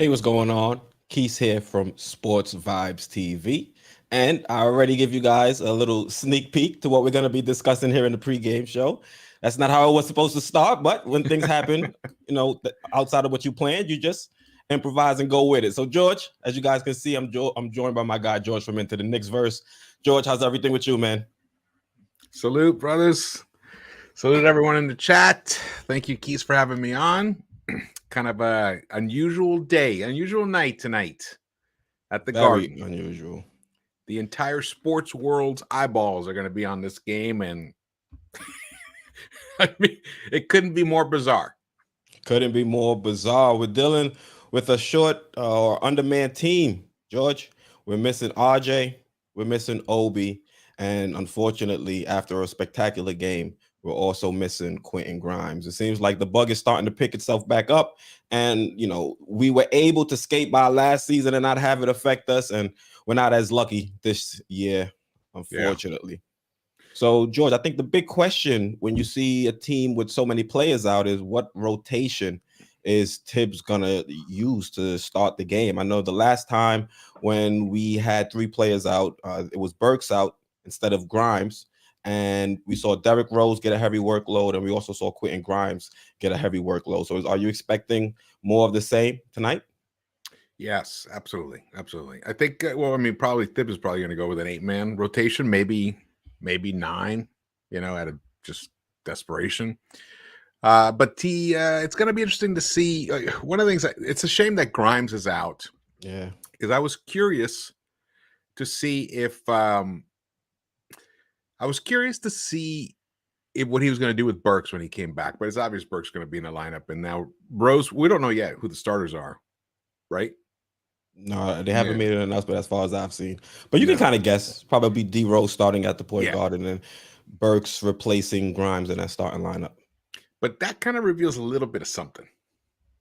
Hey, what's going on? Keith here from Sports Vibes TV. And I already give you guys a little sneak peek to what we're going to be discussing here in the pregame show. That's not how it was supposed to start, but when things happen, outside of what you planned, you just improvise and go with it. So, George, as you guys can see, I'm joined by my guy, George from Into the Knicks Verse. George, how's everything with you, man? Salute, brothers. Salute everyone in the chat. Thank you, Keys, for having me on. Kind of a unusual night tonight at the Very Garden. unusual. The entire sports world's eyeballs are going to be on this game, and I mean, it couldn't be more bizarre. Couldn't be more bizarre. We're dealing with a short or undermanned team, George. We're missing RJ, we're missing Obi, and unfortunately, after a spectacular game, we're also missing Quentin Grimes. It seems like the bug is starting to pick itself back up, and we were able to skate by last season and not have it affect us, and we're not as lucky this year, unfortunately. So, George, I think the big question when you see a team with so many players out is what rotation is Tibbs gonna use to start the game? I know the last time when we had three players out, it was Burks out instead of Grimes, and we saw Derrick Rose get a heavy workload, and we also saw Quentin Grimes get a heavy workload. So, are you expecting more of the same tonight? Yes, absolutely. I think, probably Tibbs is probably going to go with an 8-man rotation, maybe 9, out of just desperation. But it's going to be interesting to see. One of the things, it's a shame that Grimes is out. Yeah. Because I was curious to see if what he was going to do with Burks when he came back. But it's obvious Burks is going to be in the lineup. And now Rose, we don't know yet who the starters are, right? No, they haven't made an announcement as far as I've seen. But you can kind of guess. Probably D Rose starting at the point guard, and then Burks replacing Grimes in that starting lineup. But that kind of reveals a little bit of something.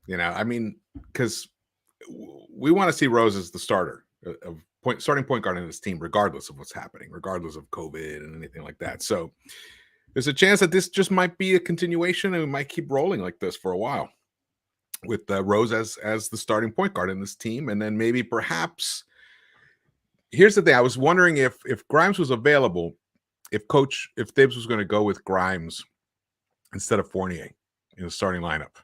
Because we want to see Rose as the starter of starting point guard in this team, regardless of what's happening, regardless of COVID and anything like that. So there's a chance that this just might be a continuation, and we might keep rolling like this for a while, with Rose as the starting point guard in this team. And then maybe perhaps, here's the thing, I was wondering if Grimes was available, if Tibbs was going to go with Grimes instead of Fournier in the starting lineup.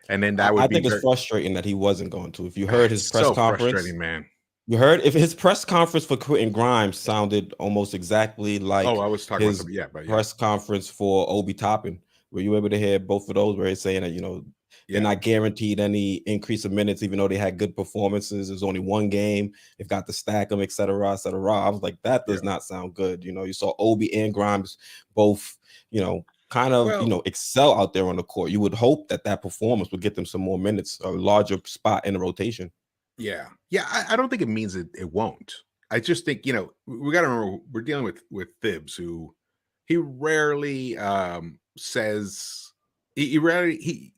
And then that would I think it's frustrating that he wasn't going to. If you heard his press so conference, frustrating, man. You heard if his press conference for Quentin Grimes sounded almost exactly like I was talking his about press conference for Obi Toppin. Were you able to hear both of those where he's saying that, they're not guaranteed any increase of minutes, even though they had good performances? There's only one game. They've got to stack them, et cetera, et cetera. I was like, that does not sound good. You saw Obi and Grimes both, excel out there on the court. You would hope that performance would get them some more minutes, a larger spot in the rotation. Yeah. I don't think it means it won't. I just think, we got to remember we're dealing with Tibbs, who he rarely says, he rarely,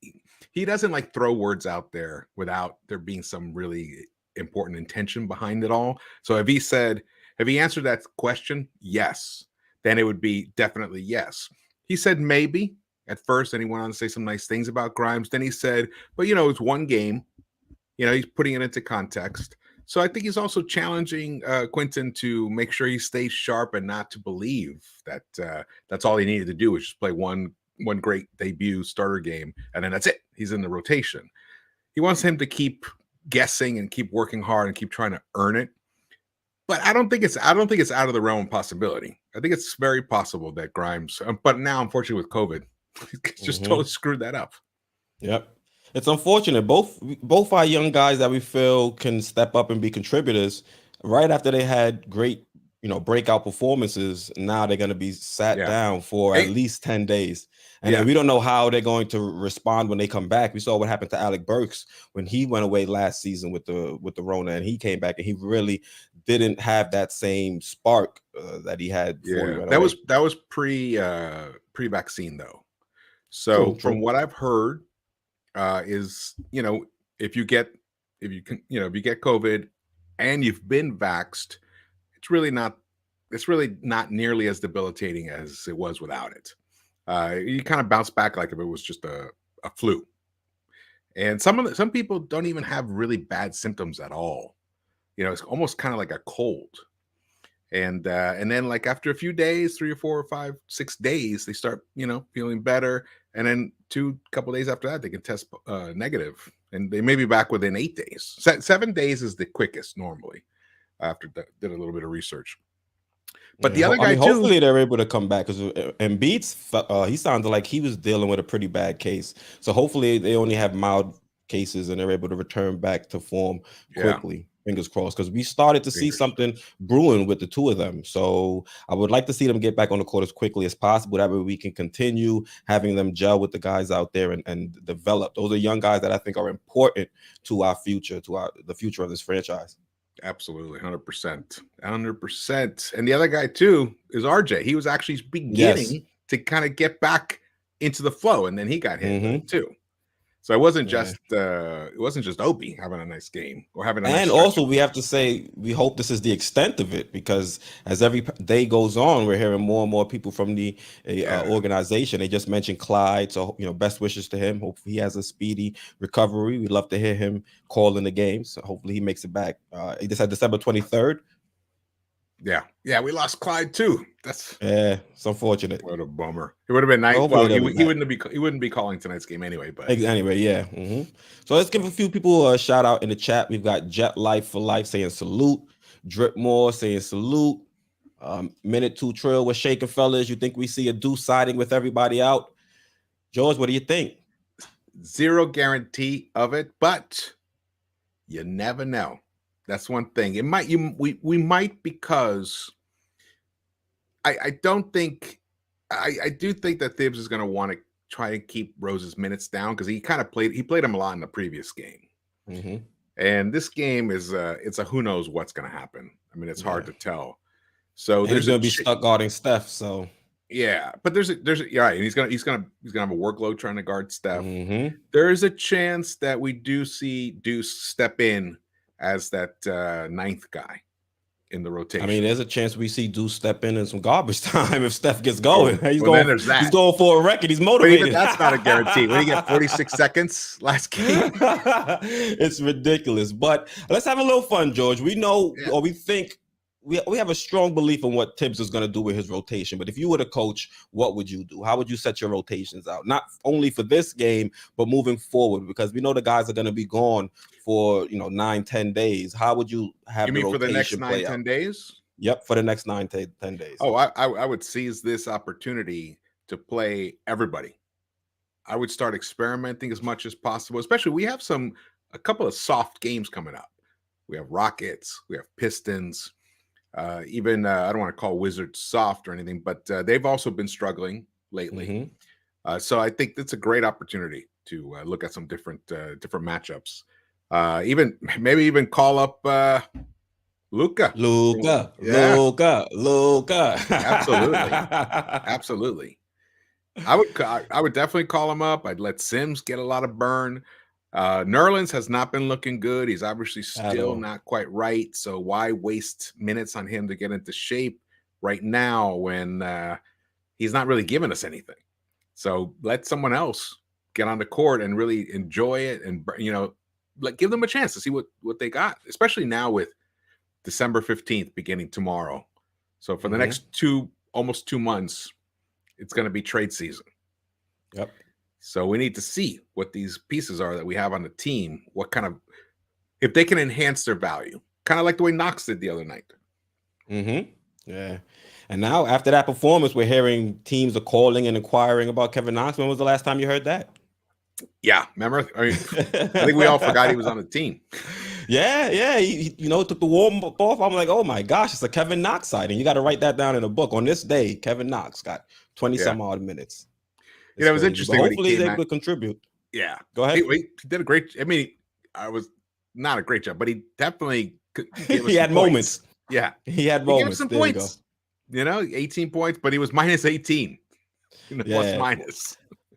he doesn't like throw words out there without there being some really important intention behind it all. So if he answered that question, yes, then it would be definitely yes. He said maybe at first, and he went on to say some nice things about Grimes. Then he said, but it's one game. He's putting it into context. So I think he's also challenging Quentin to make sure he stays sharp and not to believe that that's all he needed to do was just play one great debut starter game, and then that's it. He's in the rotation. He wants him to keep guessing and keep working hard and keep trying to earn it. But I don't think it's out of the realm of possibility. I think it's very possible that Grimes, but now unfortunately with COVID, just totally screwed that up. Yep. It's unfortunate. Both our young guys that we feel can step up and be contributors, right after they had great, breakout performances, now they're going to be sat down for at least 10 days. And we don't know how they're going to respond when they come back. We saw what happened to Alec Burks when he went away last season with the Rona, and he came back and he really didn't have that same spark that he had before he went away. That was pre-vaccine though. So from what I've heard, is if you get COVID and you've been vaxxed, it's really not nearly as debilitating as it was without it. You kind of bounce back like if it was just a flu. And some people don't even have really bad symptoms at all. It's almost kind of like a cold. And then like after a few days, 3 or 4 or 5, 6 days, they start feeling better. And then couple days after that, they can test negative, and they may be back within 8 days. 7 days is the quickest normally. After did a little bit of research, but the other guy too. Hopefully they're able to come back because Embiid's he sounded like he was dealing with a pretty bad case. So hopefully they only have mild cases and they're able to return back to form quickly. Yeah. Fingers crossed, because we started to see something brewing with the two of them. So I would like to see them get back on the court as quickly as possible. That way we can continue having them gel with the guys out there and develop. Those are young guys that I think are important to our future, the future of this franchise. Absolutely, 100%. And the other guy too is RJ. He was actually beginning to kind of get back into the flow, and then he got hit too. So it wasn't just Obi having a nice game or having a nice. And also, we have to say we hope this is the extent of it, because as every day goes on, we're hearing more and more people from the organization. They just mentioned Clyde, so best wishes to him. Hope he has a speedy recovery. We'd love to hear him call in the game, so hopefully he makes it back. He just had December 23rd. Yeah, we lost Clyde too. It's unfortunate. What a bummer. It would have been nice. Well, he wouldn't be calling tonight's game anyway. But anyway, yeah. So let's give a few people a shout out in the chat. We've got Jet Life for Life saying salute. Dripmore saying salute. Minute 2 Trill, we're shaking, fellas. You think we see a deuce siding with everybody out? George, what do you think? Zero guarantee of it, but you never know. That's one thing. It might we might, because I don't think I do think that Thibs is going to want to try to keep Rose's minutes down, because he played him a lot in the previous game. And this game is it's a who knows what's going to happen. I mean, it's hard to tell. So he's going to be stuck guarding Steph. So yeah, but there's right, and he's gonna have a workload trying to guard Steph. There is a chance that we do see Deuce step in as that ninth guy in the rotation. I mean, there's a chance we see Deuce step in some garbage time if Steph gets going. He's going for a record. He's motivated. But even that's not a guarantee. When you get 46 seconds last game, it's ridiculous. But let's have a little fun, George. We know, or we think, we have a strong belief in what Tibbs is going to do with his rotation. But if you were the coach, what would you do? How would you set your rotations out? Not only for this game, but moving forward, because we know the guys are going to be gone for 9-10 days. How would you have? You mean for the next 9-10 days? Yep, for the next 9-10 days. Oh, I would seize this opportunity to play everybody. I would start experimenting as much as possible. Especially, we have a couple of soft games coming up. We have Rockets, we have Pistons. Even I don't want to call Wizards soft or anything, but they've also been struggling lately. So I think it's a great opportunity to look at some different matchups. Maybe even call up Luka. Absolutely. I would definitely call him up. I'd let Sims get a lot of burn. Nerlens has not been looking good. He's obviously still not quite right. So why waste minutes on him to get into shape right now when he's not really giving us anything? So let someone else get on the court and really enjoy it, and give them a chance to see what they got, especially now with December 15th beginning tomorrow. So for the next almost 2 months, it's going to be trade season. Yep. So we need to see what these pieces are that we have on the team, if they can enhance their value, kind of like the way Knox did the other night. Yeah. And now after that performance, we're hearing teams are calling and inquiring about Kevin Knox. When was the last time you heard that? Yeah, remember? I mean, I think we all forgot he was on the team. Yeah. He took the warm up off. I'm like, oh my gosh, it's a Kevin Knox sighting. You got to write that down in a book. On this day, Kevin Knox got 20 some odd minutes. It was interesting. But hopefully he's able to contribute. Yeah. Go ahead. He did a great. I mean, I was not a great job, but he definitely he had moments. Yeah, he had moments. Gave us some points. 18 points, but he was minus 18. Plus minus.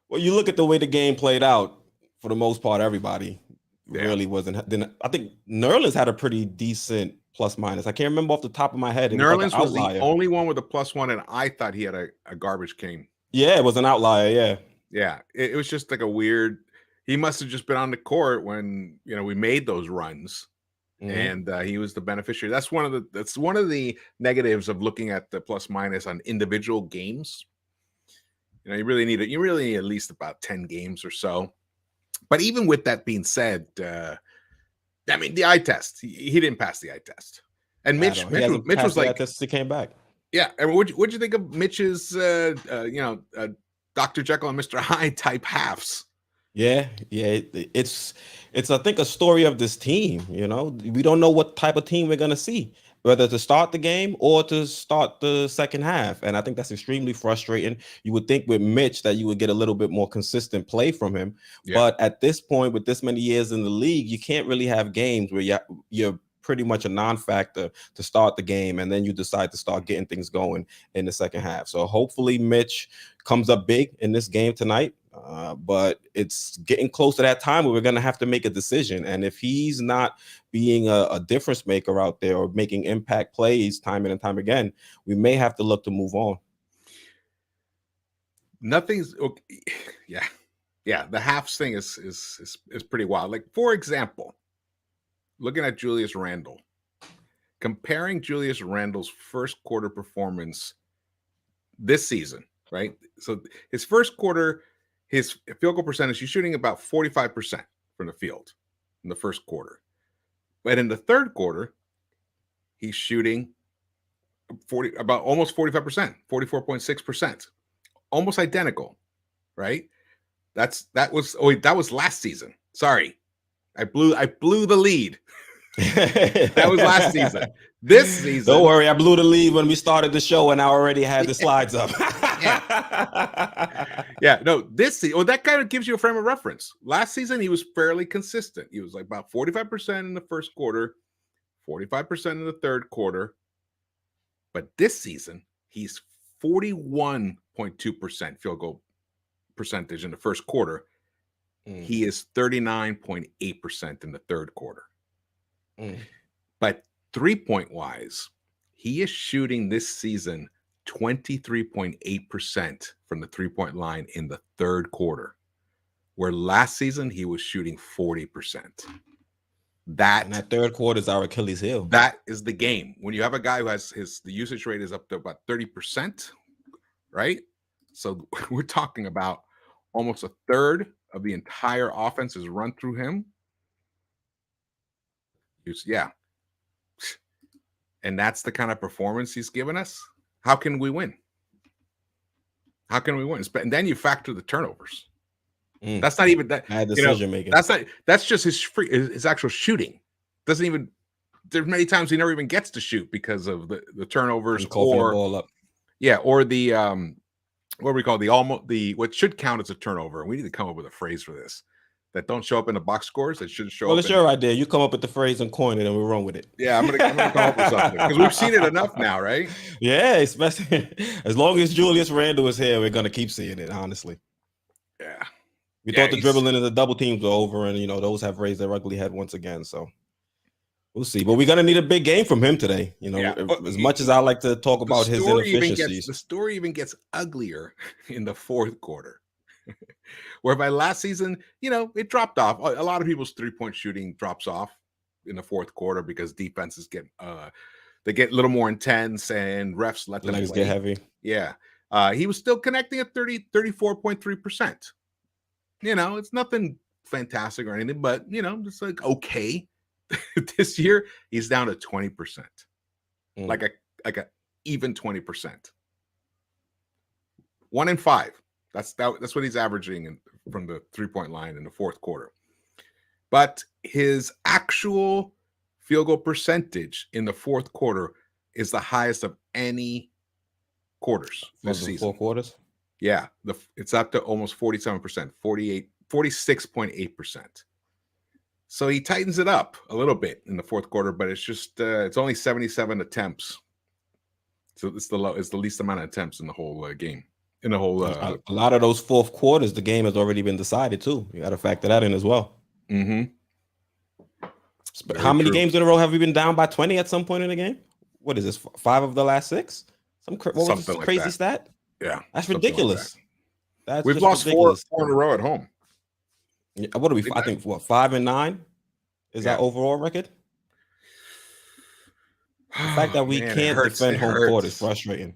Well, you look at the way the game played out. For the most part, everybody really wasn't. Then I think Nerlens had a pretty decent plus minus. I can't remember off the top of my head. Nerlens was the only one with a +1, and I thought he had a garbage game. Yeah, it was an outlier. Yeah. It was just like a weird. he must have just been on the court when we made those runs, Mhm. and he was the beneficiary. That's one of the negatives of looking at the plus minus on individual games. You really need at least about 10 games or so. But even with that being said, the eye test, he didn't pass the eye test. And At all. He hasn't Mitch passed was the eye like, test since he came back. yeah. And what'd you think of Mitch's, Dr. Jekyll and Mr. Hyde type halves? Yeah. It's I think a story of this team. We don't know what type of team we're gonna see, whether to start the game or to start the second half, and I think that's extremely frustrating. You would think with Mitch that you would get a little bit more consistent play from him, Yeah. but at this point, with this many years in the league, you can't really have games where you're pretty much a non-factor to start the game, and then you decide to start getting things going in the second half. So hopefully Mitch comes up big in this game tonight. But it's getting close to that time where we're going to have to make a decision. And if he's not being a difference maker out there or making impact plays time and time again, we may have to look to move on. Nothing's okay. Yeah. The halves thing is pretty wild. Like, for example, looking at Julius Randle, comparing Julius Randle's first quarter performance this season, right? So his first quarter, his field goal percentage, he's shooting about 45% from the field in the first quarter. But in the third quarter, he's shooting about almost 45%, 44.6%. Almost identical, right? That was last season. Sorry. I blew the lead. That was last season. This season, don't worry, I blew the lead when we started the show, and I already had the slides up. No, this season, that kind of gives you a frame of reference. Last season, he was fairly consistent. He was like about 45% in the first quarter, 45% in the third quarter. But this season, he's 41.2% field goal percentage in the first quarter. He is 39.8% in the third quarter. But 3-point wise, he is shooting this season 23.8% from the 3-point line in the third quarter, where last season he was shooting 40%. And that third quarter is our Achilles heel. That is the game. When you have a guy who has the usage rate is up to about 30%, right? So we're talking about almost a third of the entire offense is run through him. Yeah. And that's the kind of performance he's given us. How can we win? And then you factor the turnovers. That's not even that bad decision making. That's just his actual shooting. Doesn't even. There's many times he never even gets to shoot because of the turnovers or the ball up. Yeah, or the what we call what should count as a turnover. We need to come up with a phrase for this. That don't show up in the box scores. That should show up. Well, it's your idea. You come up with the phrase and coin it, and we run with it. Yeah, I'm gonna come up with something because we've seen it enough now, right? Yeah, especially as long as Julius Randle is here, we're gonna keep seeing it. Honestly. Yeah. We thought the dribbling and the double teams were over, and those have raised their ugly head once again. So we'll see. But we're gonna need a big game from him today. As much as I like to talk about his inefficiencies, the story even gets uglier in the fourth quarter. Whereby last season, it dropped off. A lot of people's 3-point shooting drops off in the fourth quarter because defenses get a little more intense and refs let them legs play. get heavy. Yeah. He was still connecting at 34.3%. It's nothing fantastic or anything, but it's like okay. This year he's down to 20%. Like a even 20%. 1 in 5. That's what he's averaging from the 3-point line in the fourth quarter. But his actual field goal percentage in the fourth quarter is the highest of any quarters this season. 4 quarters? Yeah, it's up to almost 47%, 46.8%. So he tightens it up a little bit in the fourth quarter, but it's just it's only 77 attempts. So it's the least amount of attempts in the whole game. In the whole a lot of those fourth quarters, the game has already been decided too. You got to factor that in as well. How many games in a row have we been down by 20 at some point in the game? What is this? 5 of the last 6? Something crazy like stat? Yeah, that's ridiculous. We've lost 4 in a row at home. What are we? I think what 5-9 is our overall record. The fact that we can't defend home court is frustrating.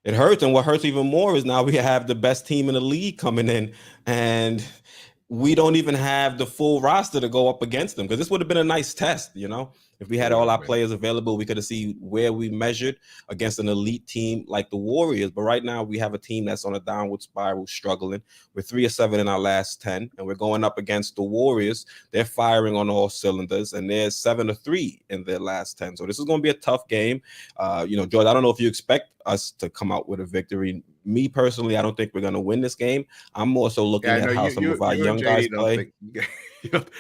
It hurts, and what hurts even more is now we have the best team in the league coming in, and we don't even have the full roster to go up against them, because this would have been a nice test, if we had all our players available. We could have seen where we measured against an elite team like the Warriors. But right now we have a team that's on a downward spiral, struggling. We're 3-7 in our last 10, and we're going up against the Warriors. They're firing on all cylinders, and they're 7-3 in their last 10. So this is going to be a tough game. George, I don't know if you expect us to come out with a victory. Me personally, I don't think we're going to win this game. I'm more so looking at how some of our young guys play.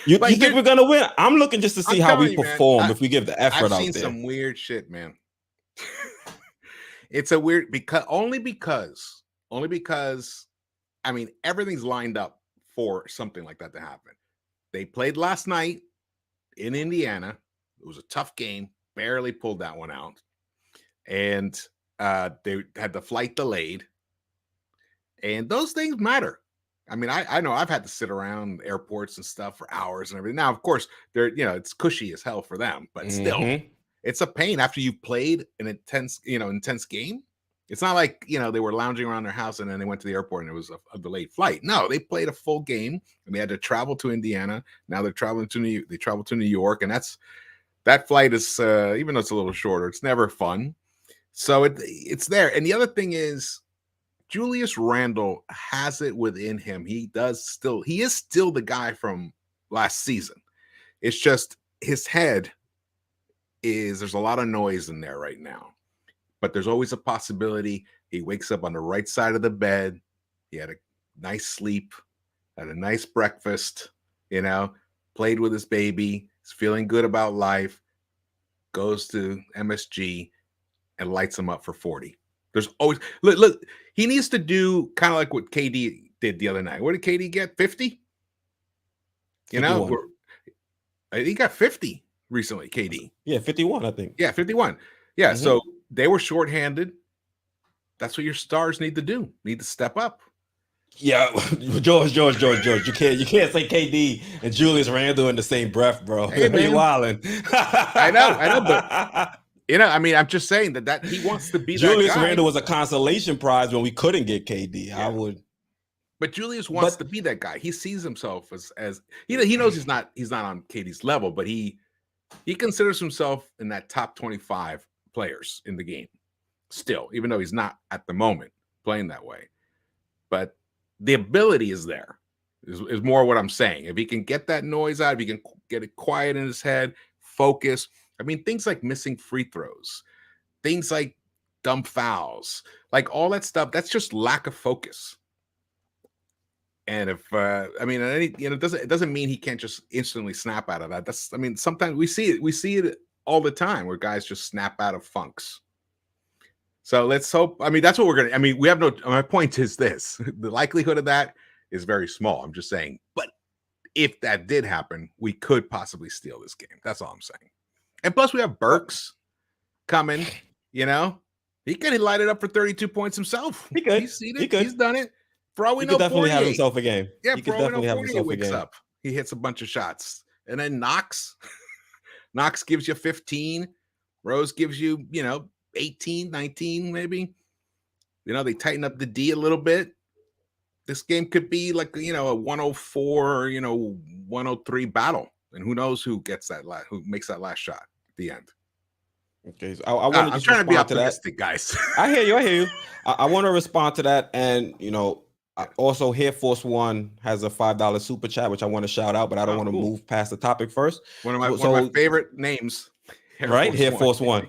You think we're going to win? I'm looking just to see how we perform if we give the effort out there. I've seen some weird shit, man. It's a weird only because I mean, everything's lined up for something like that to happen. They played last night in Indiana. It was a tough game, barely pulled that one out. And they had the flight delayed. And those things matter. I mean, I know I've had to sit around airports and stuff for hours and everything. Now, of course, they're it's cushy as hell for them, but still, it's a pain after you've played an intense game. It's not like they were lounging around their house and then they went to the airport and it was a delayed flight. No, they played a full game and they had to travel to Indiana. Now they're traveling to New York, and that flight is even though it's a little shorter, it's never fun. So it's there. And the other thing is, Julius Randle has it within him. He is still the guy from last season. It's just his head there's a lot of noise in there right now. But there's always a possibility he wakes up on the right side of the bed. He had a nice sleep, had a nice breakfast, played with his baby, is feeling good about life, goes to MSG and lights him up for 40. There's always look. He needs to do kind of like what KD did the other night. What did KD get? 50. He got 50 recently. KD. Yeah, 51. I think. Yeah, 51. Yeah. So they were shorthanded. That's what your stars need to do. Need to step up. Yeah, George. You can't say KD and Julius Randle in the same breath, bro. Hey, you're wilding. I know, but. I mean, I'm just saying that he wants to be Julius that guy. Randle was a consolation prize when we couldn't get KD. Yeah. But Julius wants to be that guy. He sees himself as he knows he's not on KD's level, but he considers himself in that top 25 players in the game still, even though he's not at the moment playing that way. But the ability is there, is more what I'm saying. If he can get that noise out, if he can get it quiet in his head, focus. I mean, things like missing free throws, things like dumb fouls, like all that stuff, that's just lack of focus. And if, it doesn't mean he can't just instantly snap out of that. Sometimes we see it all the time where guys just snap out of funks. So let's hope, that's what my point is this, the likelihood of that is very small. I'm just saying, but if that did happen, we could possibly steal this game. That's all I'm saying. And plus, we have Burks coming. He could light it up for 32 points himself. He could. He's done it. For all we know, he could definitely have himself a game. Yeah, he could definitely have himself a game. Up, he hits a bunch of shots, and then Knox gives you 15. Rose gives you 18, 19, maybe. They tighten up the D a little bit. This game could be like a 104, 103 battle. And who knows who makes that last shot at the end. Okay, so I'm trying to be optimistic, guys. I hear you. I want to respond to that, and also Air Force One has a $5 super chat, which I want to shout out, but I don't want to move past the topic first. One of my favorite names, Air Force One.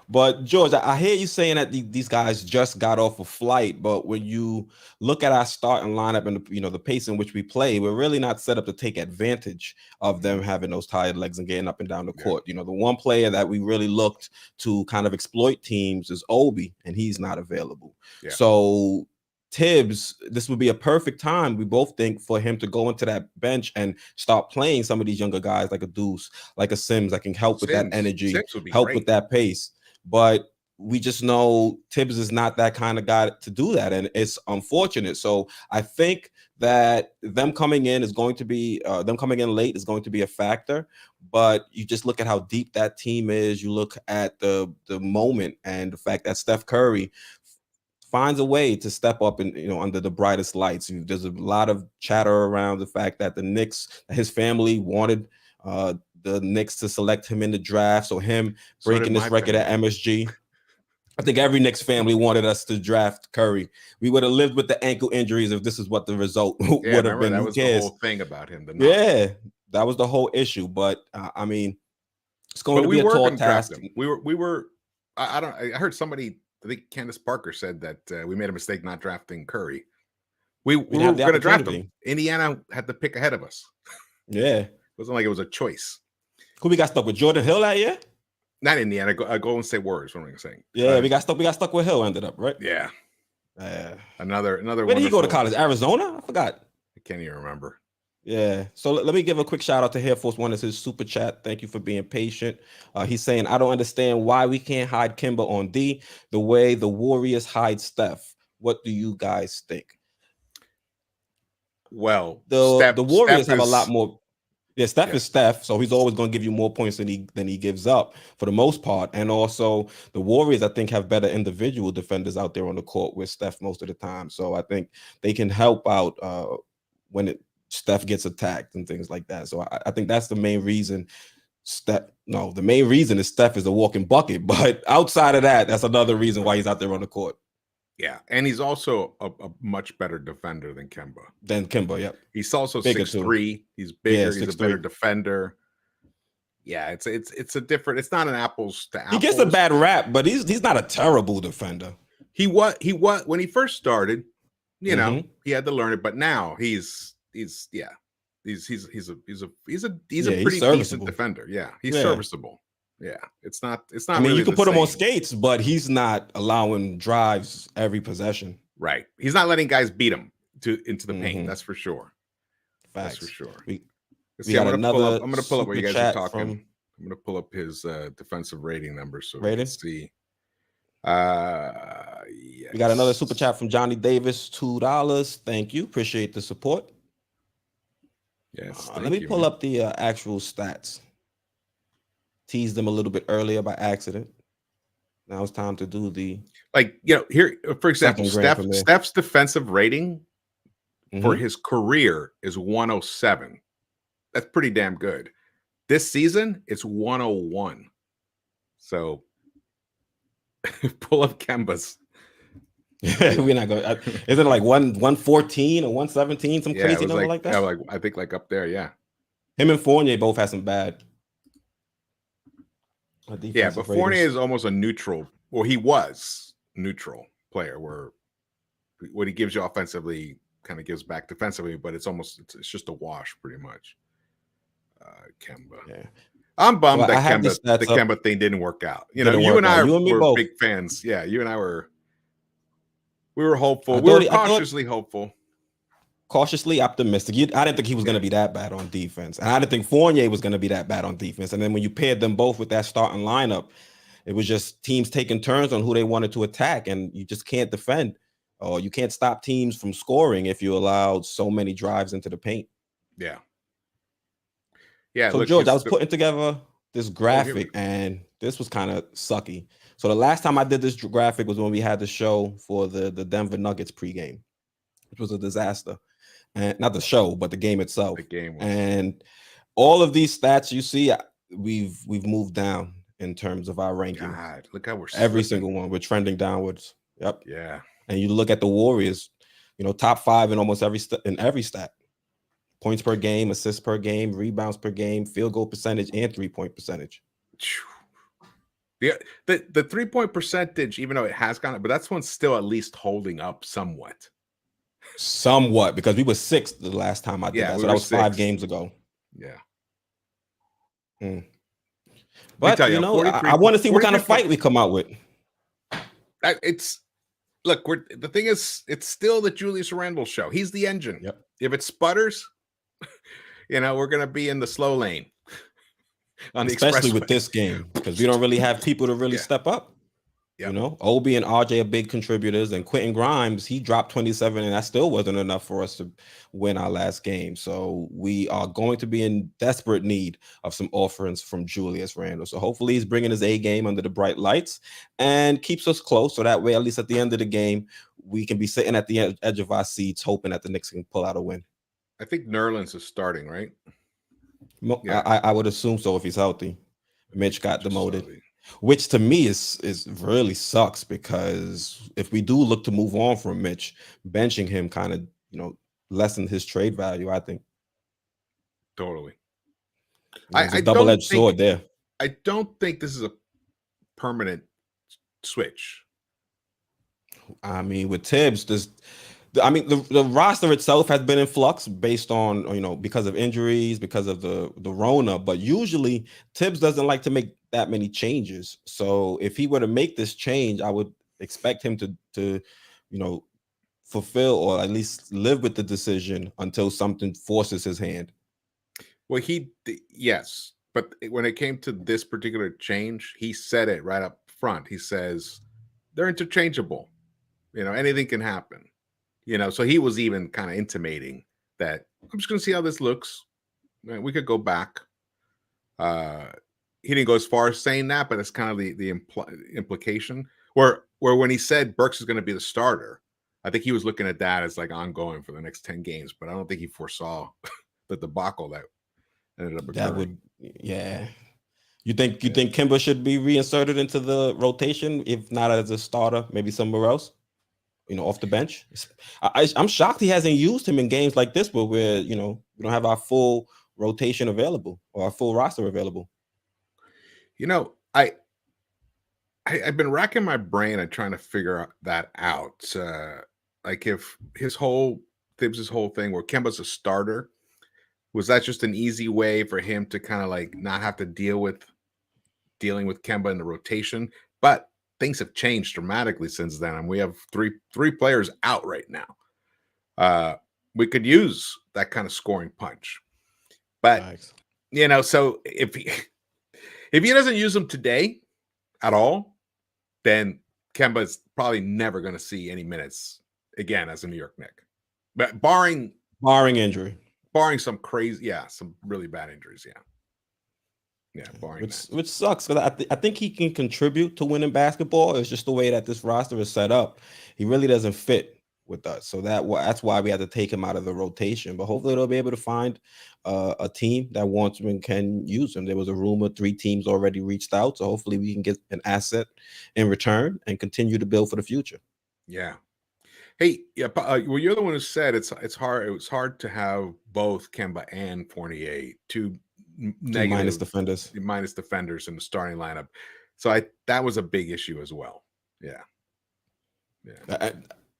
But George, I hear you saying that these guys just got off a flight, but when you look at our starting lineup and the pace in which we play, we're really not set up to take advantage of them having those tired legs and getting up and down the court. The one player that we really looked to kind of exploit teams is Obi, and he's not available. Yeah. So Tibbs, this would be a perfect time, we both think, for him to go into that bench and start playing some of these younger guys like a Deuce, like a Sims that can help with that energy, help with that pace. But we just know Tibbs is not that kind of guy to do that, and it's unfortunate. So I think that them coming in late is going to be a factor. But you just look at how deep that team is. You look at the moment and the fact that Steph Curry finds a way to step up and under the brightest lights. There's a lot of chatter around the fact that his family wanted the Knicks to select him in the draft. So him breaking this record at MSG. I think every Knicks family wanted us to draft Curry. We would have lived with the ankle injuries if this is what the result would have been. That Who was cares? the whole thing about him. Yeah, that was the whole issue. But I mean, it's going to be a tall task. We were. I heard somebody. I think Candace Parker said that we made a mistake not drafting Curry. We were going to draft him. Indiana had to pick ahead of us. Yeah, it wasn't like it was a choice. Who we got stuck with? Jordan Hill that year? Not Indiana, Golden State Warriors. What am I saying? Yeah, we got stuck with Hill. Ended up right. Yeah. Another. Where did he go to college? Arizona? I forgot. I can't even remember. Yeah. So let me give a quick shout out to Air Force One. It's his super chat. Thank you for being patient. He's saying, I don't understand why we can't hide Kimba on D the way the Warriors hide Steph. What do you guys think? Well, the Warriors have a lot more. Yeah, Steph is Steph, so he's always going to give you more points than he gives up for the most part. And also, the Warriors, I think, have better individual defenders out there on the court with Steph most of the time. So I think they can help out when Steph gets attacked and things like that. So I think that's the main reason. The main reason is Steph is a walking bucket. But outside of that, that's another reason why he's out there on the court. Yeah, and he's also a much better defender than Kemba. Yep. He's also 6'3". He's bigger. Yeah, he's a better defender. Yeah, it's a different. It's not an apples to apples. He gets a bad rap, but he's not a terrible defender. He was when he first started. You know, he had to learn it, but now he's a pretty decent defender. Yeah, he's serviceable. Yeah, it's not. I mean, really you can put him on skates, but he's not allowing drives every possession. Right. He's not letting guys beat him into the paint. That's for sure. Facts. That's for sure. I'm going to pull up what you guys are talking. I'm going to pull up his defensive rating numbers so we can see. Yes. We got another super chat from Johnny Davis, $2. Thank you. Appreciate the support. Yes. Let me pull up the actual stats. Teased them a little bit earlier by accident. Now it's time to do here, for example, Steph's defensive rating for his career is 107. That's pretty damn good. This season, it's 101. So pull up Kemba's. We're not going. Is it like 114 or 117? Some crazy number like that. Yeah, I think up there. Yeah. Him and Fournier both had some bad. Yeah, but Fournier is almost a neutral. Well, he was neutral player where what he gives you offensively kind of gives back defensively, but it's just a wash pretty much. Kemba. Yeah. I'm bummed that the Kemba thing didn't work out. You know, you and I were big fans. Yeah, you and I were. We were hopeful. We were cautiously hopeful. Cautiously optimistic. I didn't think he was going to be that bad on defense. And I didn't think Fournier was going to be that bad on defense. And then when you paired them both with that starting lineup, it was just teams taking turns on who they wanted to attack. And you just can't defend or you can't stop teams from scoring if you allowed so many drives into the paint. Yeah. Yeah. So, George, I was putting together this graphic and this was kind of sucky. So the last time I did this graphic was when we had the show for the Denver Nuggets pregame, which was a disaster. And not the show, but the game itself. The game. And all of these stats you see, we've moved down in terms of our ranking. God, look how we're every single one. We're trending downwards. Yep. Yeah. And you look at the Warriors, top 5 in almost every stat. Points per game, assists per game, rebounds per game, field goal percentage, and 3-point percentage. Yeah, the 3-point percentage, even though it has gone up, but that's one still at least holding up somewhat. Somewhat, because we were 6th the last time I did that. So that was 5 games ago. Yeah. But I want to see what kind of fight we come out with. The thing is, it's still the Julius Randle show. He's the engine. Yep. If it sputters, we're gonna be in the slow lane. Especially with this game, because we don't really have people to really step up. You know, Obi and RJ are big contributors, and Quentin Grimes, he dropped 27, and that still wasn't enough for us to win our last game. So we are going to be in desperate need of some offerings from Julius Randle. So hopefully he's bringing his A game under the bright lights and keeps us close. So that way, at least at the end of the game, we can be sitting at the edge of our seats, hoping that the Knicks can pull out a win. I think Nerlens is starting, right? Yeah. I would assume so if he's healthy. Mitch got demoted, which to me is really sucks, because if we do look to move on from Mitch, benching him kind of, lessened his trade value, I think. Totally. It's a double-edged sword there. I don't think this is a permanent switch. I mean, with Tibbs, the roster itself has been in flux based on, because of injuries, because of the Rona. But usually Tibbs doesn't like to make that many changes. So if he were to make this change, I would expect him to fulfill or at least live with the decision until something forces his hand. Well, yes. But when it came to this particular change, he said it right up front. He says they're interchangeable. Anything can happen. So he was even kind of intimating that I'm just going to see how this looks. We could go back. He didn't go as far as saying that, but it's kind of the implication. Where when he said Burks is going to be the starter, I think he was looking at that as like ongoing for the next 10 games. But I don't think he foresaw the debacle that ended up occurring. You think Kemba should be reinserted into the rotation, if not as a starter, maybe somewhere else? Off the bench. I'm shocked he hasn't used him in games like this, where we don't have our full rotation available or our full roster available. I've been racking my brain and trying to figure that out. Like if Tibbs' whole thing where Kemba's a starter, was that just an easy way for him to kind of like not have to dealing with Kemba in the rotation? But things have changed dramatically since then, and we have three players out right now. We could use that kind of scoring punch, but nice. So if he doesn't use them today at all, then Kemba's probably never going to see any minutes again as a New York Knick, but barring injury, barring some really bad injuries, barring which sucks, because I think he can contribute to winning basketball. It's just the way that this roster is set up. He really doesn't fit with us, so that's why we had to take him out of the rotation. But hopefully they'll be able to find a team that wants him and can use him. There was a rumor 3 teams already reached out, so hopefully we can get an asset in return and continue to build for the future. Yeah. Hey, well, you're the one who said it's hard. It was hard to have both Kemba and Fournier, two minus defenders in the starting lineup. So that was a big issue as well. Yeah.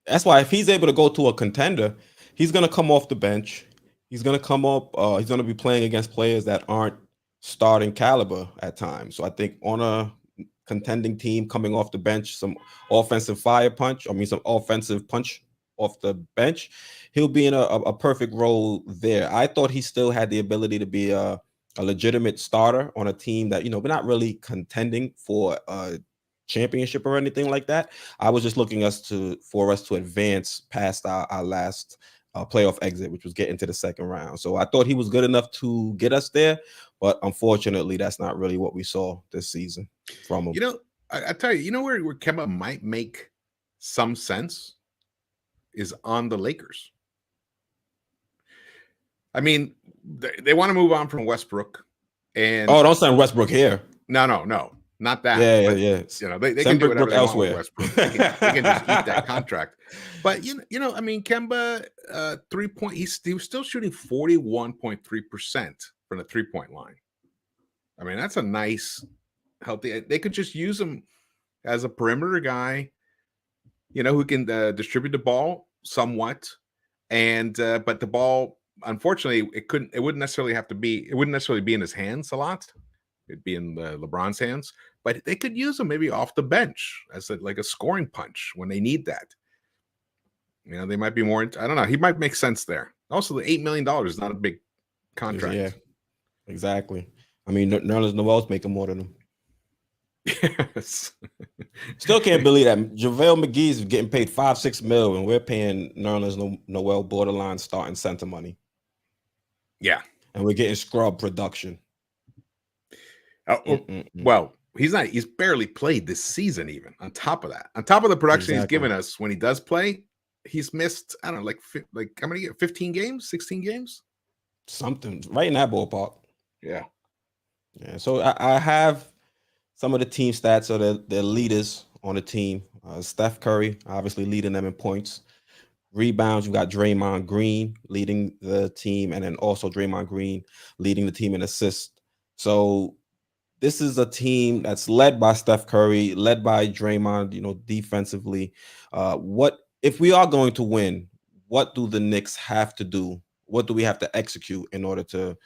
That's why if he's able to go to a contender, he's going to come off the bench. He's going to come up. He's going to be playing against players that aren't starting caliber at times. So I think on a contending team coming off the bench, some offensive punch off the bench, he'll be in a perfect role there. I thought he still had the ability to be a legitimate starter on a team that, we're not really contending for a championship or anything like that. I was just looking for us to advance past our last playoff exit, which was getting to the second round. So I thought he was good enough to get us there, but unfortunately, that's not really what we saw this season from him. I tell you, where Kemba might make some sense is on the Lakers. I mean, they want to move on from Westbrook, and don't sign Westbrook here. No, not that. Yeah. They can do whatever they want with Westbrook. They can just eat that contract. But I mean, Kemba 3-point. He was still shooting 41.3% from the 3-point line. I mean, that's a nice, healthy. They could just use him as a perimeter guy, who can distribute the ball somewhat, and but the ball, unfortunately, it wouldn't necessarily be in his hands a lot. It'd be in LeBron's hands, but they could use him maybe off the bench as like a scoring punch when they need that. They might be more. I don't know. He might make sense there. Also, the $8 million is not a big contract. Yeah, exactly. I mean, Nerlens Noel's making more than him. Yes. Still can't believe that JaVale McGee's getting paid $5-6 million, and we're paying Nerlens Noel borderline starting center money. Yeah, and we're getting scrub production. Well, he's barely played this season. Even on top of that, on top of the production he's given us when he does play, he's missed, I don't know, like how many? 15 games, 16 games, something right in that ballpark. Yeah. So I have some of the team stats of the leaders on the team. Steph Curry obviously leading them in points. Rebounds, you got Draymond Green leading the team, and then also Draymond Green leading the team in assists. So this is a team that's led by Steph Curry, led by Draymond, defensively. What if we are going to win? What do the Knicks have to do? What do we have to execute in order to,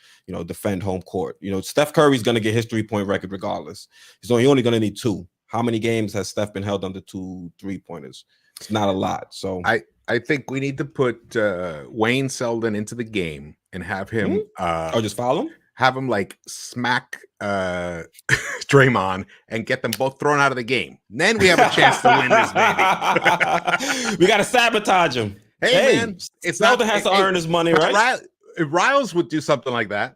defend home court? Steph Curry's going to get his 3-point record regardless. He's only going to need 2. How many games has Steph been held under 2 3-pointers? It's not a lot. So I think we need to put Wayne Selden into the game and have him just foul him? Have him like smack Draymond and get them both thrown out of the game. Then we have a chance to win this, baby. We got to sabotage him. Hey man, it's Selden has to earn his money, right? If Riles would do something like that,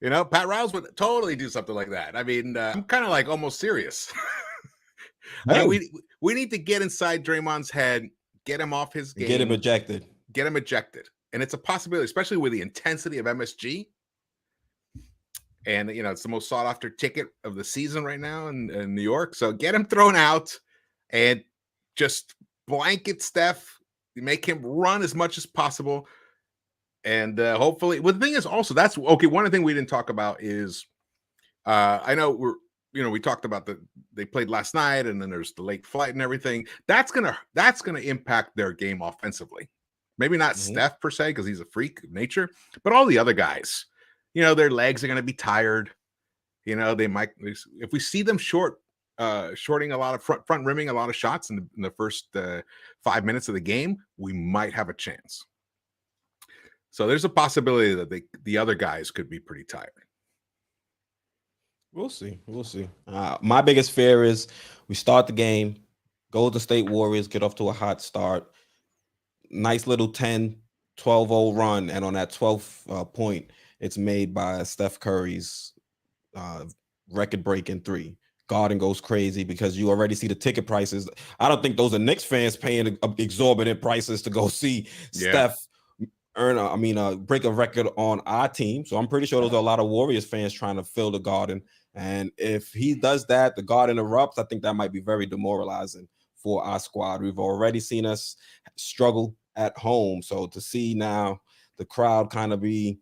Pat Riles would totally do something like that. I mean, I'm kind of like almost serious. We need to get inside Draymond's head, get him off his game, get him ejected. And it's a possibility, especially with the intensity of MSG. And, it's the most sought after ticket of the season right now in New York. So get him thrown out and just blanket Steph, make him run as much as possible. And hopefully, well, the thing is also, that's okay. One of the things we didn't talk about is I know we talked about they played last night and then there's the late flight and everything. That's gonna impact their game offensively. Maybe not Steph per se, because he's a freak of nature, but all the other guys, their legs are going to be tired. They might, if we see them shorting a lot of front rimming a lot of shots in the first 5 minutes of the game, we might have a chance. So there's a possibility that the other guys could be pretty tired. We'll see. My biggest fear is we start the game, Golden State Warriors get off to a hot start, nice little 10-12-0 run, and on that 12th point, it's made by Steph Curry's record-breaking 3. Garden goes crazy because you already see the ticket prices. I don't think those are Knicks fans paying exorbitant prices to go see Steph break a record on our team. So I'm pretty sure those are a lot of Warriors fans trying to fill the Garden. And if he does that, the Garden erupts. I think that might be very demoralizing for our squad. We've already seen us struggle at home. So to see now the crowd kind of be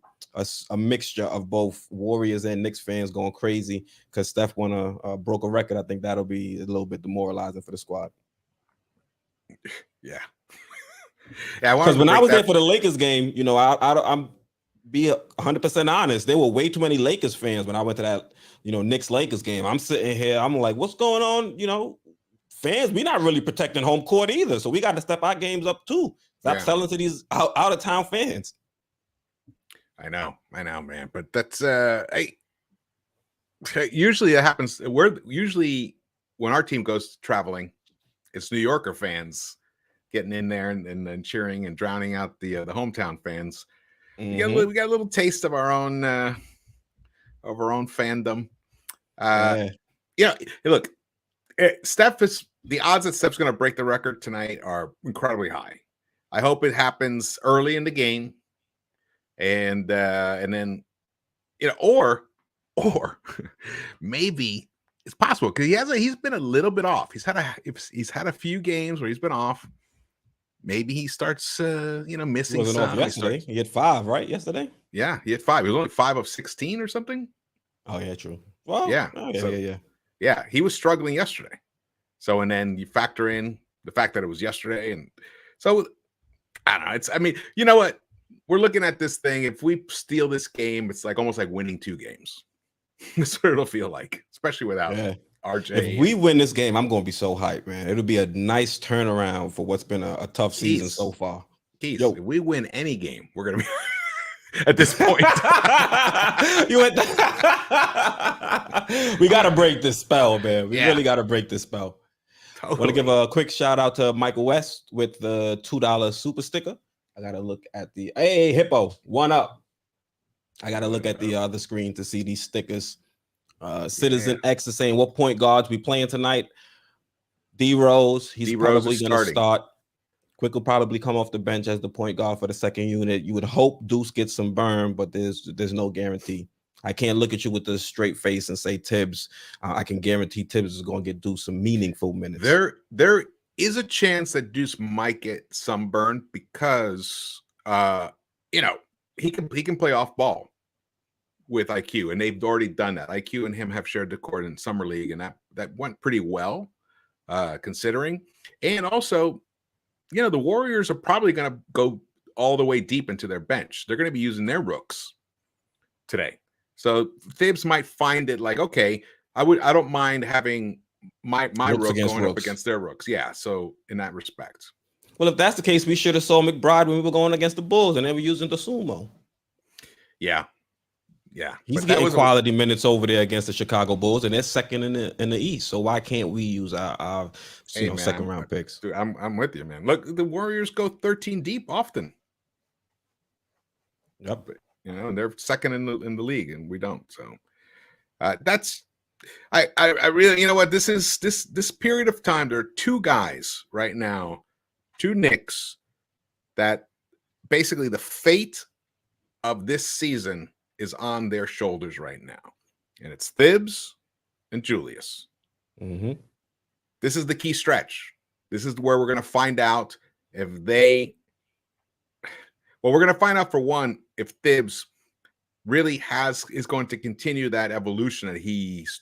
a mixture of both Warriors and Knicks fans going crazy because Steph broke a record, I think that'll be a little bit demoralizing for the squad. Yeah. Because when I was there for the Lakers game, I'm be 100% honest. There were way too many Lakers fans when I went to that, Knicks Lakers game. I'm sitting here, I'm like, what's going on? Fans, we're not really protecting home court either. So we got to step our games up too. Stop selling to these out of town fans. I know, man. But that's usually it happens. Usually when our team goes traveling, it's New Yorker fans getting in there and then cheering and drowning out the hometown fans. We got a little taste of our own fandom. Look, the odds that Steph's going to break the record tonight are incredibly high. I hope it happens early in the game, and then or maybe it's possible because he's been a little bit off. He's had a few games where he's been off. Maybe he starts missing some. Yesterday. He had 5, right? Yesterday? Yeah, he had 5. He was only 5 of 16 or something. Oh yeah, true. Well, yeah. He was struggling yesterday. So, and then you factor in the fact that it was yesterday, and so I don't know. You know what? We're looking at this thing. If we steal this game, it's like almost like winning 2 games. That's what it'll feel like, especially without RJ. If we win this game, I'm going to be so hyped, man. It'll be a nice turnaround for what's been a tough season so far. If we win any game, we're going to be at this point. You went. We got to break this spell, man. We really got to break this spell. Totally. Want to give a quick shout out to Michael West with the $2 super sticker. I got to look at the Hippo 1-up. I got to look at the other screen to see these stickers. Citizen X is saying, what point guards we playing tonight? D Rose, he's probably going to start. Quick will probably come off the bench as the point guard for the second unit. You would hope Deuce gets some burn, but there's no guarantee. I can't look at you with a straight face and say Tibbs. I can guarantee Tibbs is going to get Deuce some meaningful minutes. There is a chance that Deuce might get some burn because he can play off ball with IQ, and they've already done that. IQ and him have shared the court in summer league, and that went pretty well, considering. And also, the Warriors are probably going to go all the way deep into their bench. They're going to be using their rooks today. So Thibs might find it like, okay, I don't mind having my rook going up against their rooks. Yeah. So in that respect. Well, if that's the case, we should have saw McBride when we were going against the Bulls and they were using the sumo. Yeah. He's getting quality minutes over there against the Chicago Bulls, and they're second in the East. So why can't we use our second round picks? Dude, I'm with you, man. Look, the Warriors go 13 deep often. Yep. And they're second in the league, and we don't. So that's I really, what this is, this period of time. There are two guys right now, two Knicks, that basically the fate of this season is on their shoulders right now. And it's Thibs and Julius. Mm-hmm. This is the key stretch. This is where we're going to find out if we're going to find out, for one, if Thibs really is going to continue that evolution that he's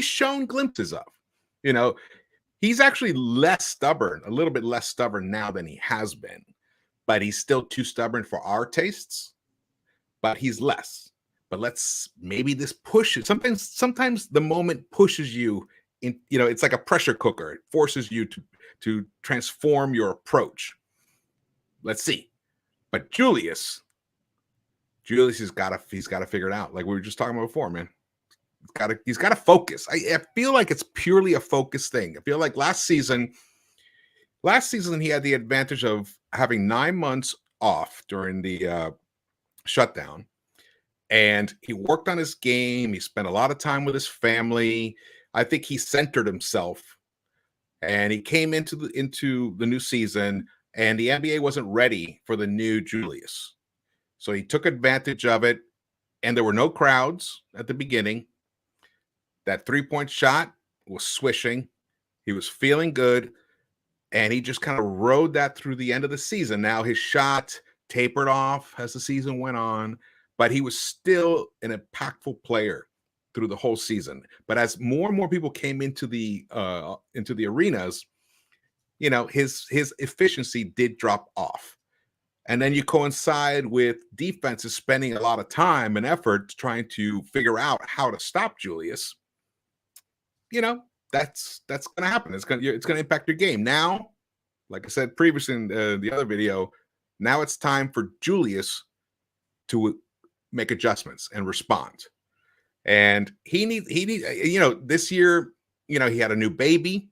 shown glimpses of. He's actually less stubborn, a little bit less stubborn now than he has been, but he's still too stubborn for our tastes. But he's less. But maybe this pushes. Sometimes the moment pushes you in, it's like a pressure cooker. It forces you to transform your approach. Let's see. But Julius has got to figure it out. Like we were just talking about before, man. He's got to focus. I feel like it's purely a focus thing. I feel like last season he had the advantage of having 9 months off during the shutdown, and he worked on his game. He spent a lot of time with his family. I think he centered himself, and he came into the new season, and the NBA wasn't ready for the new Julius. So he took advantage of it, and there were no crowds at the beginning. That 3-point shot was swishing. He was feeling good, and he just kind of rode that through the end of the season. Now his shot tapered off as the season went on, but he was still an impactful player through the whole season. But as more and more people came into the arenas, his efficiency did drop off. And then you coincide with defenses spending a lot of time and effort trying to figure out how to stop Julius. That's going to happen. It's going to impact your game. Now, like I said previously in the other video, now it's time for Julius to make adjustments and respond. And he needs, this year, he had a new baby.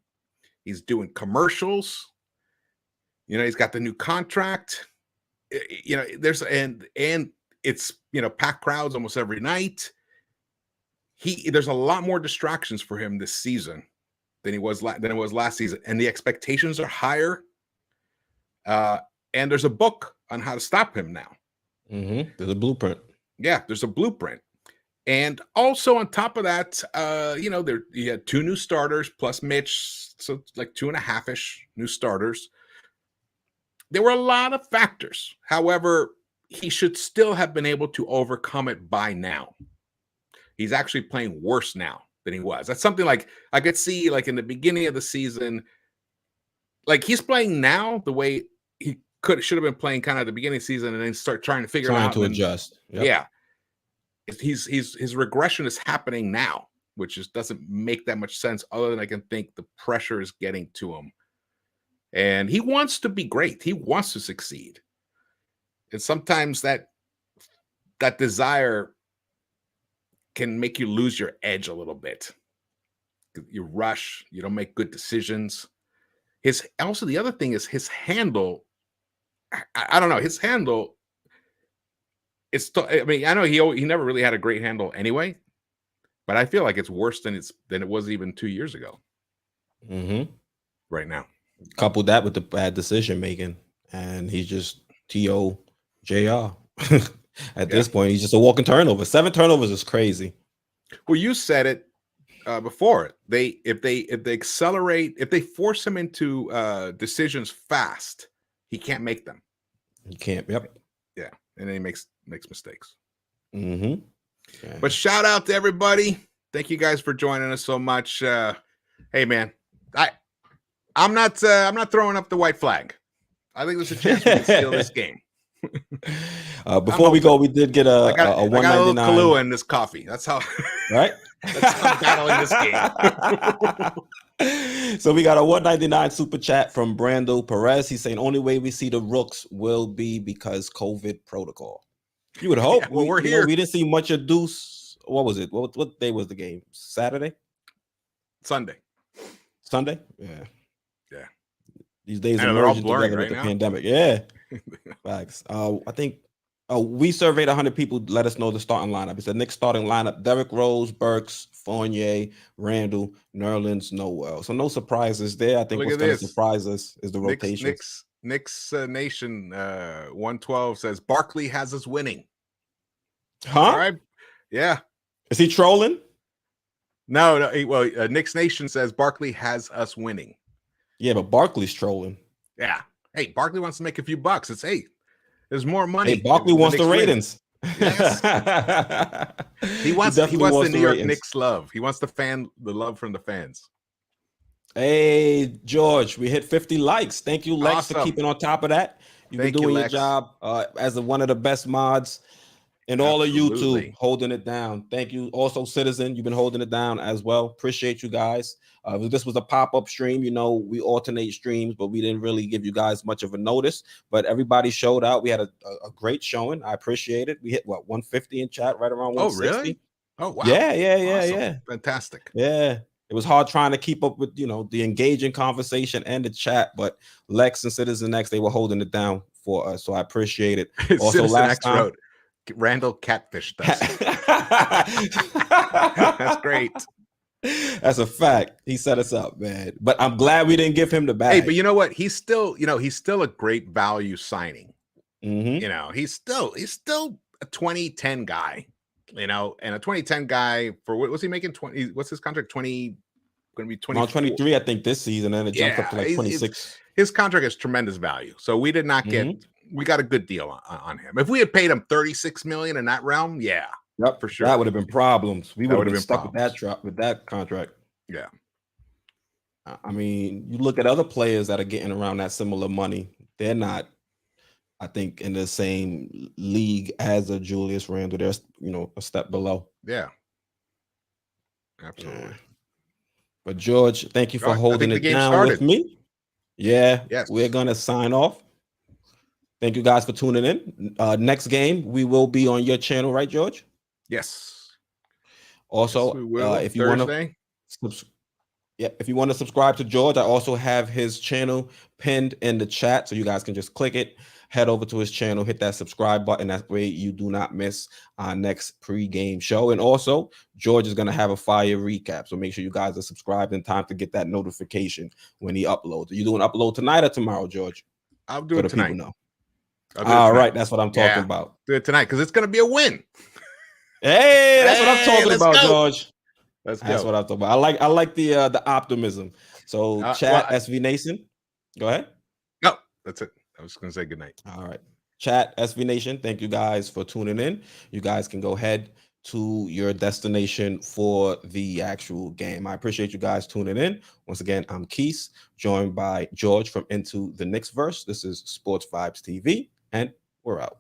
He's doing commercials. He's got the new contract. There's and it's packed crowds almost every night. There's a lot more distractions for him this season than it was last season, and the expectations are higher. And there's a book on how to stop him now. Mm-hmm. There's a blueprint. Yeah, there's a blueprint. And also on top of that, you had 2 new starters plus Mitch, so like 2.5-ish new starters. There were a lot of factors. However, he should still have been able to overcome it by now. He's actually playing worse now than he was. That's something like I could see like in the beginning of the season. Like he's playing now the way he should have been playing kind of at the beginning of the season, and then start trying to figure out. Trying to adjust. Yep. Yeah. His regression is happening now, which just doesn't make that much sense other than I can think the pressure is getting to him. And he wants to be great. He wants to succeed. And sometimes that that desire can make you lose your edge a little bit. You rush, you don't make good decisions. Also the other thing is his handle. I don't know. His handle. I mean, I know he never really had a great handle anyway, but I feel like it's worse than it was even 2 years ago. Right now, couple that with the bad decision making, and he's just TOJR. At this point, he's just a walking turnover. 7 turnovers is crazy. Well, you said it before. If they accelerate, if they force him into decisions fast, he can't make them. He can't. Yep. Yeah, and then he makes mistakes. Yeah. But shout out to everybody. Thank you guys for joining us so much. Hey, man, I'm not throwing up the white flag. I think there's a chance we can steal this game. Before we go, we did get a I got a little Kahlua in this coffee. That's how. Right. That's how I'm battling this game. So we got a $1.99 super chat from Brando Perez. He's saying only way we see the Rooks will be because COVID protocol. You would hope. Yeah, well, we're here. We didn't see much of Deuce. What was it? What day was the game? Saturday? Sunday? Yeah. These days are all blurring right with the now. pandemic. Yeah. Facts. I think we surveyed 100 people. Let us know the starting lineup. It's the Knicks starting lineup: Derrick Rose, Burks, Fournier, Randle, Nerlens, Noel. So no surprises there. I think what's going to surprise us is the rotation. Knicks Nation 112 says Barkley has us winning. Huh? All right. Yeah. Is he trolling? No. Well, Knicks Nation says Barkley has us winning. Yeah, but Barkley's trolling. Yeah. Hey, Barkley wants to make a few bucks. There's more money. Hey, Barkley wants the ratings. Yes. he wants the New York Knicks love. He wants the love from the fans. Hey, George, we hit 50 likes. Thank you, Lex, awesome. for keeping on top of that. You've been doing your job as one of the best mods in all of YouTube, holding it down. Thank you. Also, Citizen, you've been holding it down as well. Appreciate you guys. This was a pop-up stream. We alternate streams, but we didn't really give you guys much of a notice. But everybody showed out. We had a great showing. I appreciate it. We hit 150 in chat, right around 160. Oh, really? Oh, wow. Yeah. Awesome. Yeah. Fantastic. Yeah. It was hard trying to keep up with, the engaging conversation and the chat, but Lex and Citizen X, they were holding it down for us. So I appreciate it. Also, Citizen X wrote, Randle catfished us. That's great. That's a fact. He set us up, man. But I'm glad we didn't give him the bag. Hey, but you know what? He's still a great value signing. He's still a 2010 guy. And a 2010 guy for what was he making? 20? What's his contract? 20? Going to be 20? 23, I think, this season, and it jumped up to like 26. His contract has tremendous value. So we did not get. We got a good deal on him. If we had paid him $36 million in that realm, yeah, yep, for sure, that would have been problems. We would have been stuck with that contract. Yeah. I mean, you look at other players that are getting around that similar money. They're not, I think, in the same league as a Julius Randle. They're, a step below. Yeah. Absolutely. Yeah. But George, thank you for holding it down with me. Yeah. Yes. We're going to sign off. Thank you guys for tuning in. Next game, we will be on your channel, right, George? Yes. Also, if you want to subscribe to George, I also have his channel pinned in the chat, so you guys can just click it, head over to his channel, hit that subscribe button. That way you do not miss our next pregame show. And also, George is going to have a fire recap, so make sure you guys are subscribed in time to get that notification when he uploads. Are you doing upload tonight or tomorrow, George? I'll do it tonight. All right, that's what I'm talking about. Do it tonight because it's going to be a win. Hey, that's what I'm talking about, George. That's what I'm talking about. I like the optimism. So, chat SV Nation. Go ahead. No, that's it. I was going to say good night. All right, chat SV Nation. Thank you guys for tuning in. You guys can go ahead to your destination for the actual game. I appreciate you guys tuning in. Once again, I'm Keith, joined by George from Into the Knicks Verse. This is Sports Vibes TV, and we're out.